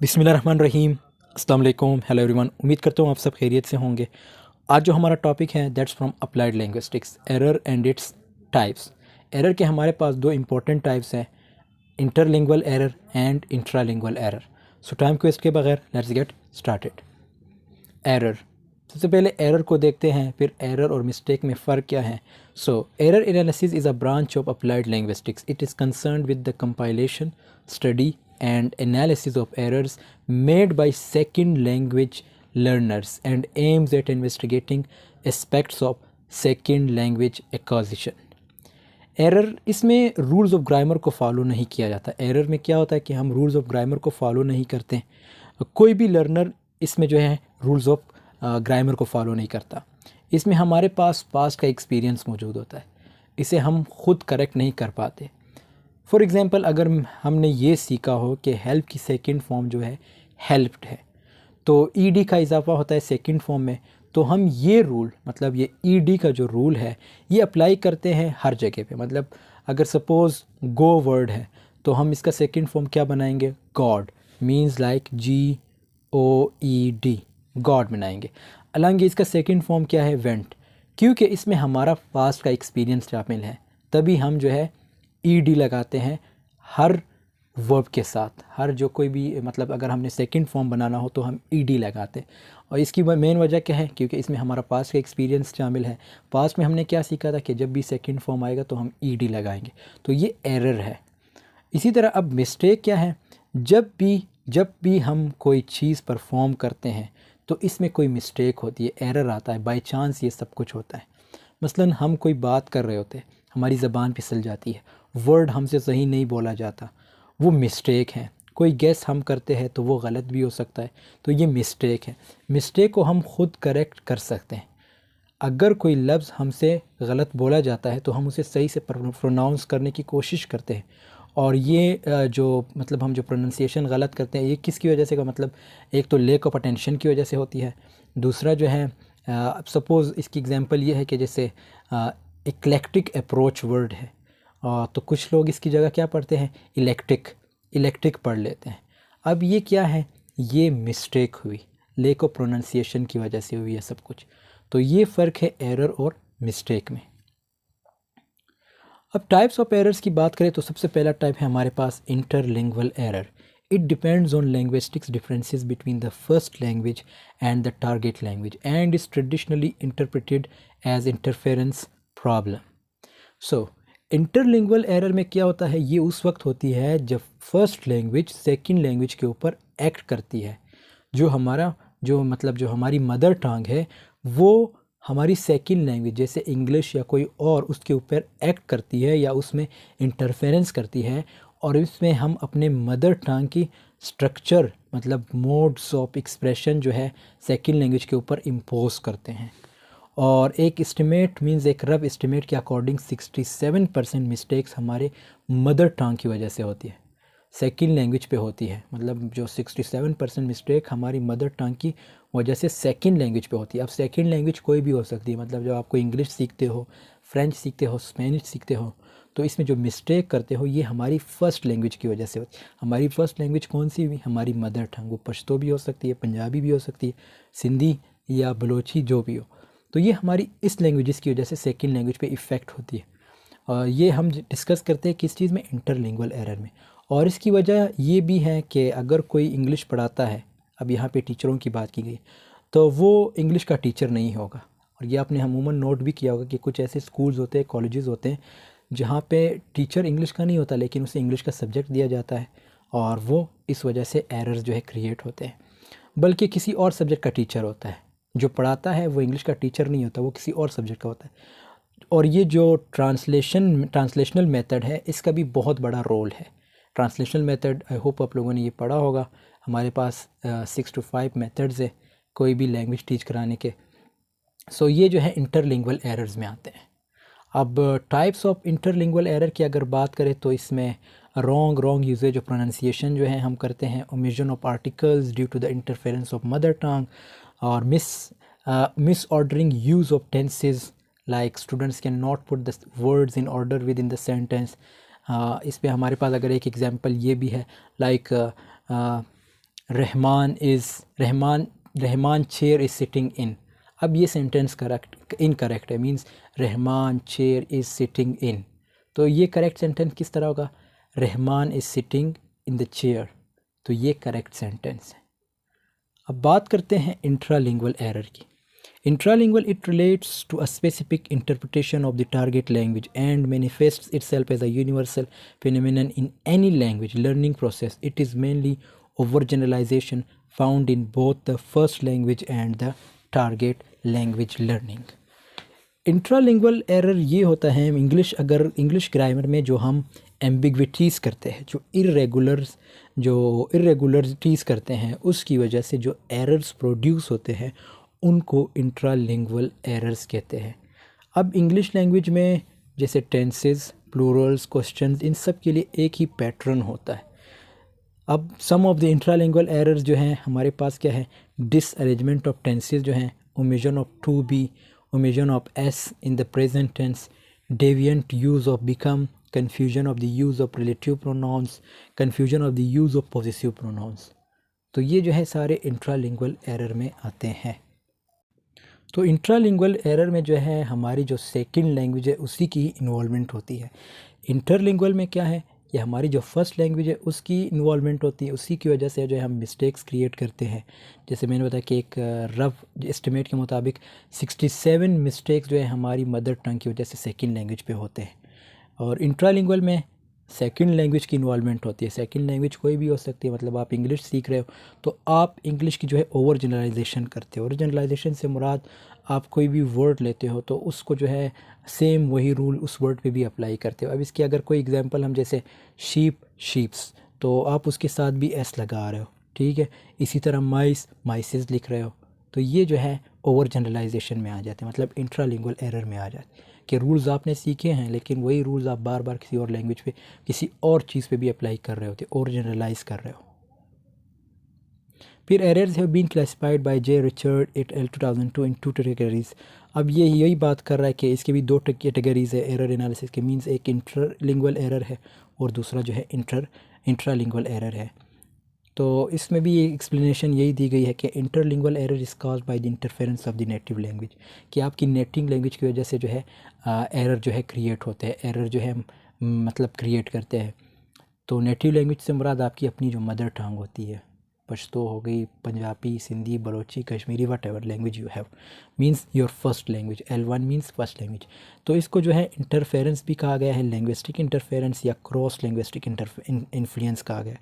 बिस्मिल्लाहिर्रहमानिर्रहीम। अस्सलाम वालेकुम। Hello everyone. उम्मीद करता हूँ आप सब खैरियत से होंगे। आज जो हमारा टॉपिक है that's from applied linguistics, error and its types. Error के हमारे पास दो इंपॉर्टेंट टाइप्स हैं, interlingual error and intralingual error. So time को इसके बगैर लेट्स गेट स्टार्टेड। एरर, सबसे पहले एरर को देखते हैं, फिर एरर और मिस्टेक में फ़र्क क्या है। So error analysis is a branch of applied linguistics. It is concerned with the compilation, study and analysis of errors made by second language learners and aims at investigating aspects of second language acquisition. Error, इसमें rules of grammar को follow नहीं किया जाता। Error में क्या होता है कि हम रूल्स ऑफ ग्रामर को फॉलो नहीं करते। कोई भी लर्नर इसमें जो है रूल्स ऑफ ग्रामर को फॉलो नहीं करता। इसमें हमारे पास पास्ट का एक्सपीरियंस मौजूद होता है, इसे हम खुद करेक्ट नहीं कर पाते। फॉर एग्ज़ाम्पल, अगर हमने ये सीखा हो कि हेल्प की सेकंड फॉर्म जो है हेल्प्ड है, तो ईडी का इजाफा होता है सेकंड फॉर्म में, तो हम ये रूल, मतलब ये ईडी का जो रूल है ये अप्लाई करते हैं हर जगह पे। मतलब अगर सपोज़ गो वर्ड है तो हम इसका सेकंड फॉर्म क्या बनाएंगे, God, means like GOED, God बनाएंगे। हालांकि इसका सेकंड फॉर्म क्या है, वेंट, क्योंकि इसमें हमारा पास्ट का एक्सपीरियंस शामिल है, तभी हम जो है ईडी लगाते हैं हर वर्ब के साथ। हर जो कोई भी, मतलब अगर हमने सेकंड फॉर्म बनाना हो तो हम ईडी लगाते हैं। और इसकी मेन वजह क्या है, क्योंकि इसमें हमारा पास्ट का एक्सपीरियंस शामिल है। पास्ट में हमने क्या सीखा था कि जब भी सेकंड फॉर्म आएगा तो हम ईडी लगाएंगे, तो ये एरर है। इसी तरह अब मिस्टेक क्या है, जब भी हम कोई चीज़ परफॉर्म करते हैं तो इसमें कोई मिस्टेक होती है, एरर आता है, बाय चांस ये सब कुछ होता है। मसलन हम कोई बात कर रहे होते हैं, हमारी ज़बान फिसल जाती है, वर्ड हमसे सही नहीं बोला जाता, वो मिस्टेक है। कोई गेस हम करते हैं तो वो गलत भी हो सकता है, तो ये मिस्टेक है। मिस्टेक को हम खुद करेक्ट कर सकते हैं। अगर कोई लफ्ज़ हमसे गलत बोला जाता है तो हम उसे सही से प्रोनाउंस करने की कोशिश करते हैं। और ये जो मतलब हम जो प्रोनाउंसिएशन गलत करते हैं, ये किसकी वजह से का, मतलब एक तो लैक ऑफ अटेंशन की वजह से होती है। दूसरा जो है, अब सपोज़ इसकी एग्जांपल ये है कि जैसे इक्लेक्टिक अप्रोच वर्ड है, तो कुछ लोग इसकी जगह क्या पढ़ते हैं, इलेक्ट्रिक पढ़ लेते हैं। अब ये क्या है, ये मिस्टेक हुई, लैक ऑफ प्रोनाउंसिएशन की वजह से हुई है सब कुछ। तो ये फ़र्क है एरर और मिस्टेक में। अब टाइप्स ऑफ एरर्स की बात करें तो सबसे पहला टाइप है हमारे पास interlingual error. It depends on linguistics differences between the first language and the target language and is traditionally interpreted as interference problem. So interlingual error में क्या होता है, ये उस वक्त होती है जब फर्स्ट लैंग्वेज सेकंड लैंग्वेज के ऊपर एक्ट करती है। जो हमारा जो हमारी मदर टंग है वो हमारी सेकंड लैंग्वेज जैसे इंग्लिश या कोई और उसके ऊपर एक्ट करती है या उसमें इंटरफेरेंस करती है, और इसमें हम अपने मदर टंग की स्ट्रक्चर, मतलब मोड्स ऑफ एक्सप्रेशन जो है सेकंड लैंग्वेज के ऊपर इम्पोज करते हैं। और एक एस्टिमेट मींस एक रफ एस्टिमेट के अकॉर्डिंग 67% मिस्टेक्स हमारे मदर टंग की वजह से होती है, सेकंड लैंग्वेज पे होती है। मतलब जो 67% मिस्टेक हमारी मदर टंग की वजह से सेकंड लैंग्वेज पे होती है। अब सेकंड लैंग्वेज कोई भी हो सकती है, मतलब जब आपको इंग्लिश सीखते हो, फ्रेंच सीखते हो, स्पेनिश सीखते हो, तो इसमें जो मिस्टेक करते हो ये हमारी फ़र्स्ट लैंग्वेज की वजह से होती है। हमारी फ़र्स्ट लैंग्वेज कौन सी हुई, हमारी मदर टंग। वो पश्तो भी हो सकती है, पंजाबी भी हो सकती है, सिंधी या बलोची, जो भी हो। तो ये हमारी इस लैंग्वेजेस की वजह से सेकंड लैंग्वेज पे इफ़ेक्ट होती है। और ये हम डिस्कस करते हैं किस चीज़ में, इंटरलिंगुअल एरर में। और इसकी वजह ये भी है कि अगर कोई इंग्लिश पढ़ाता है, अब यहाँ पे टीचरों की बात की गई, तो वो इंग्लिश का टीचर नहीं होगा। और ये आपने अमूमन नोट भी किया होगा कि कुछ ऐसे स्कूल्स होते हैं, कॉलेजेस होते हैं जहाँ पे टीचर इंग्लिश का नहीं होता लेकिन उसे इंग्लिश का सब्जेक्ट दिया जाता है, और वो इस वजह से एरर्स जो है क्रिएट होते हैं। बल्कि किसी और सब्जेक्ट का टीचर होता है, जो पढ़ाता है वो इंग्लिश का टीचर नहीं होता, वो किसी और सब्जेक्ट का होता है। और ये जो ट्रांसलेशनल मेथड है, इसका भी बहुत बड़ा रोल है। ट्रांसलेशनल मेथड, आई होप आप लोगों ने ये पढ़ा होगा। हमारे पास 6 to 5 मेथड्स है कोई भी लैंग्वेज टीच कराने के। सो ये जो है इंटरलिंगुअल एरर्स में आते हैं। अब टाइप्स ऑफ इंटरलिंगुअल एरर की अगर बात करें तो इसमें रॉन्ग यूजेज ऑफ प्रोनाउंसिएशन जो है हम करते हैं, omission of articles due to the interference of mother tongue, और miss ordering use of tenses, like students can not put the words in order within the sentence. इस पे हमारे पास अगर एक एग्जांपल ये भी है, like Rahman Rahman chair is sitting in. अब ये सेंटेंस करेक्ट इनकरेक्ट है, means Rahman chair is sitting in. तो ये करेक्ट सेंटेंस किस तरह होगा? Rahman is sitting in the chair. तो ये करेक्ट सेंटेंस है। अब बात करते हैं इंट्रालिंगुअल एरर की। Intralingual, it relates to a specific interpretation of the target language and manifests itself as a universal phenomenon in any language learning process. It is mainly overgeneralization found in both the first language and the target language learning. Intralingual error ये होता है अगर English grammar में जो हम एम्बिग्विटीज़ करते हैं, जो इरेगुलरिटीज़ करते हैं, उसकी वजह से जो एरर्स प्रोड्यूस होते हैं उनको इंट्रालिंगुअल एरर्स कहते हैं। अब इंग्लिश लैंग्वेज में जैसे टेंसेस, प्लूरल्स, क्वेश्चंस, इन सब के लिए एक ही पैटर्न होता है। अब सम ऑफ द इंट्रालिंगुअल एरर्स जो हैं हमारे पास क्या है? डिसअरेंजमेंट ऑफ टेंसेस जो हैं, omission of to be, omission of s in the present tense, deviant use of become, confusion of the use of relative pronouns, confusion of the use of possessive pronouns। तो ये जो है सारे इंट्रालिंगुअल error में आते हैं। तो इंट्रालिंगुअल एरर में जो है हमारी जो सेकंड लैंग्वेज है उसी की इन्वॉल्वमेंट होती है। इंटरलिंगुअल में क्या है? ये हमारी जो फर्स्ट लैंग्वेज है उसकी इन्वॉल्वमेंट होती है, उसी की वजह से जो है हम मिस्टेक्स क्रिएट करते हैं। जैसे मैंने बताया कि एक रफ एस्टिमेट के मुताबिक 67 मिस्टेक्स जो है हमारी मदर टंग की वजह से सेकंड लैंग्वेज पे होते हैं। और इंट्रालिंगुअल में सेकंड लैंग्वेज की इन्वॉल्वमेंट होती है। सेकंड लैंग्वेज कोई भी हो सकती है, मतलब आप इंग्लिश सीख रहे हो तो आप इंग्लिश की जो है ओवर जनरलाइजेशन करते हो। ओवर जनरलाइजेशन से मुराद आप कोई भी वर्ड लेते हो तो उसको जो है सेम वही रूल उस वर्ड पे भी अप्लाई करते हो। अब इसकी अगर कोई एग्जांपल हम जैसे शीप्स, तो आप उसके साथ भी एस लगा रहे हो, ठीक है। इसी तरह माइसेस लिख रहे हो, तो ये जो है ओवर जनरलाइजेशन में आ जाते हैं, मतलब इंट्रालिंगुअल एरर में आ जाते हैं कि रूल्स आपने सीखे हैं लेकिन वही रूल्स आप बार बार किसी और लैंग्वेज पे, किसी और चीज़ पे भी अप्लाई कर रहे होते, ओवर जनरलाइज कर रहे हो। फिर errors have been classified by J Richard et al 2002 in 2 categories. अब ये यही बात कर रहा है कि इसके भी 2 कैटेगरीज है एरर एनालिसिस के, मींस एक इंटरलिंगुअल एरर है और दूसरा जो है इंट्रालिंगुअल एरर है। तो इसमें भी ये एक्सप्लेनेशन यही दी गई है कि interlingual error is caused by the interference of the native language, कि आपकी नेटिव लैंग्वेज की वजह से जो है एरर जो है क्रिएट होते हैं, एरर जो है मतलब क्रिएट करते हैं। तो नेटिव लैंग्वेज से मुराद आपकी अपनी जो मदर टंग होती है, पश्तो हो गई, Punjabi, Sindhi, Balochi, Kashmiri, what ever language you have, means your first language. L1 means first language. तो इसको जो है इंटरफेरेंस भी कहा गया है, लैंग्विस्टिक इंटरफेरेंस या क्रॉस लैंग्विस्टिक इन्फ्लुएंस कहा गया है,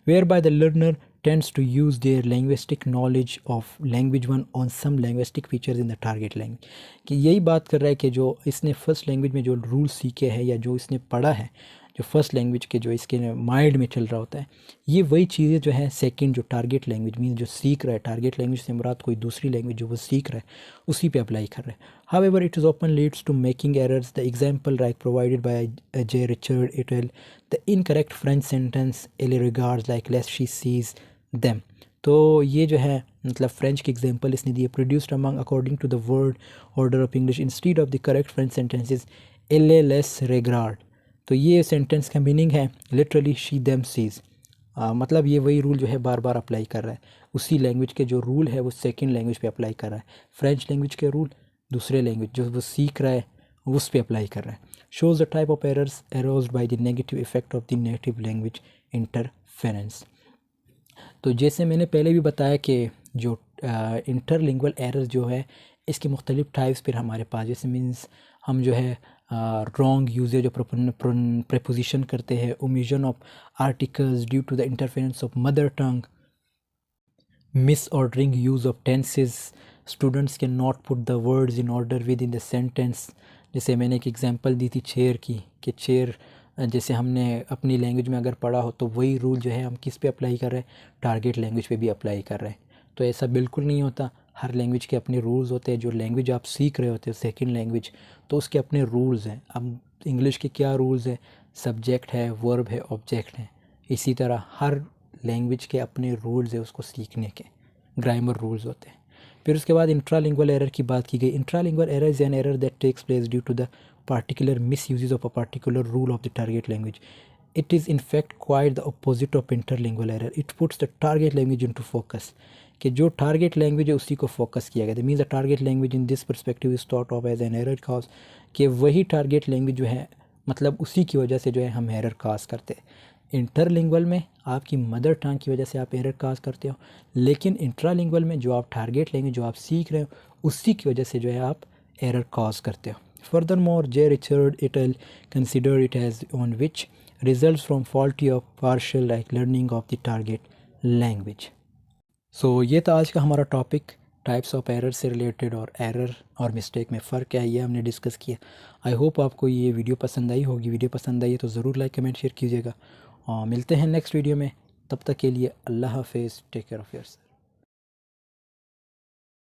whereby the learner tends to use their linguistic knowledge of language one on some linguistic features in the target language। कि यही बात कर रहा है कि जो इसने फर्स्ट लैंग्वेज में जो रूल सीखे हैं या जो इसने पढ़ा है, जो फर्स्ट लैंग्वेज के जो इसके माइंड में चल रहा होता है, ये वही चीज़ें जो है सेकंड जो टारगेट लैंग्वेज मीन जो सीख रहा है, टारगेट लैंग्वेज से मुराद कोई दूसरी लैंग्वेज जो वो सीख रहा है उसी पे अप्लाई कर रहा है। However it is often leads to making errors। The example like provided by J. Richard et al. The incorrect French sentence elle regards like less she sees them। तो ये जो है मतलब फ्रेंच की एग्जांपल इसने दी है, produced among according to the word order of English instead of the correct French sentences elle लेस रेगार्ड। तो ये सेंटेंस का मीनिंग है लिटरली शी देम सीज, मतलब ये वही रूल जो है बार बार अप्लाई कर रहा है, उसी लैंग्वेज के जो रूल है वो सेकंड लैंग्वेज पे अप्लाई कर रहा है, फ्रेंच लैंग्वेज के रूल दूसरे लैंग्वेज जो वो सीख रहा है उस पे अप्लाई कर रहा है। Shows the type of errors aroused by the negative effect of the native language interference. तो जैसे मैंने पहले भी बताया कि जो इंटरलिंगुअल एरर जो है इसके मुख्तलिफ टाइप्स फिर हमारे पास, जैसे मीन्स हम जो है रॉन्ग यूजेज ऑफ प्रेपोजिशन करते हैं, omission of articles due to the interference of mother tongue, miss ordering use of tenses, students can not put the words in order within the sentence. जैसे मैंने एक example दी थी chair की, कि chair जैसे हमने अपनी लैंग्वेज में अगर पढ़ा हो तो वही रूल जो है हम किस पे अप्लाई कर रहे हैं, टारगेट लैंग्वेज पे भी अप्लाई कर रहे हैं। तो ऐसा बिल्कुल नहीं होता, हर लैंग्वेज के अपने रूल्स होते हैं। जो लैंग्वेज आप सीख रहे होते हो सेकंड लैंग्वेज, तो उसके अपने रूल्स हैं। अब इंग्लिश के क्या रूल्स हैं, सब्जेक्ट है, वर्ब है, ऑब्जेक्ट है। इसी तरह हर लैंग्वेज के अपने रूल्स है उसको सीखने के, ग्रामर रूल्स होते हैं। फिर उसके बाद इंट्रालिंगुअल एरर की बात की गई। Intralingual error is an error that takes place due to the particular misuses of a particular rule of the target language। It is in fact quite the opposite of interlingual error. It puts the target language into focus. कि जो target language है उसी को focus किया गया, means the target language in this perspective is thought of as an error cause, कि वही target language जो है मतलब उसी की वजह से जो है हम एरर काज करते हैं। इंटरलिंगुअल में आपकी मदर टंग की वजह से आप एरर काज करते हो, लेकिन इंट्रालिंगुअल में जो आप टारगेट लैंग्वेज जो आप सीख रहे हो उसी की वजह से जो है आप एरर काज करते हो। Furthermore, J. Richard et al. Consider it as on which results from faulty or partial like learning of the target language. So ये था आज का हमारा टॉपिक, टाइप्स ऑफ एरर से रिलेटेड और एरर और मिस्टेक में फ़र्क क्या है ये हमने डिस्कस किया। आई होप आपको ये वीडियो पसंद आई होगी। वीडियो पसंद आई है तो ज़रूर लाइक कमेंट शेयर कीजिएगा और मिलते हैं नेक्स्ट वीडियो में। तब तक के लिए अल्लाह हाफिज़, टेक केयर ऑफ़ योरसेल्फ।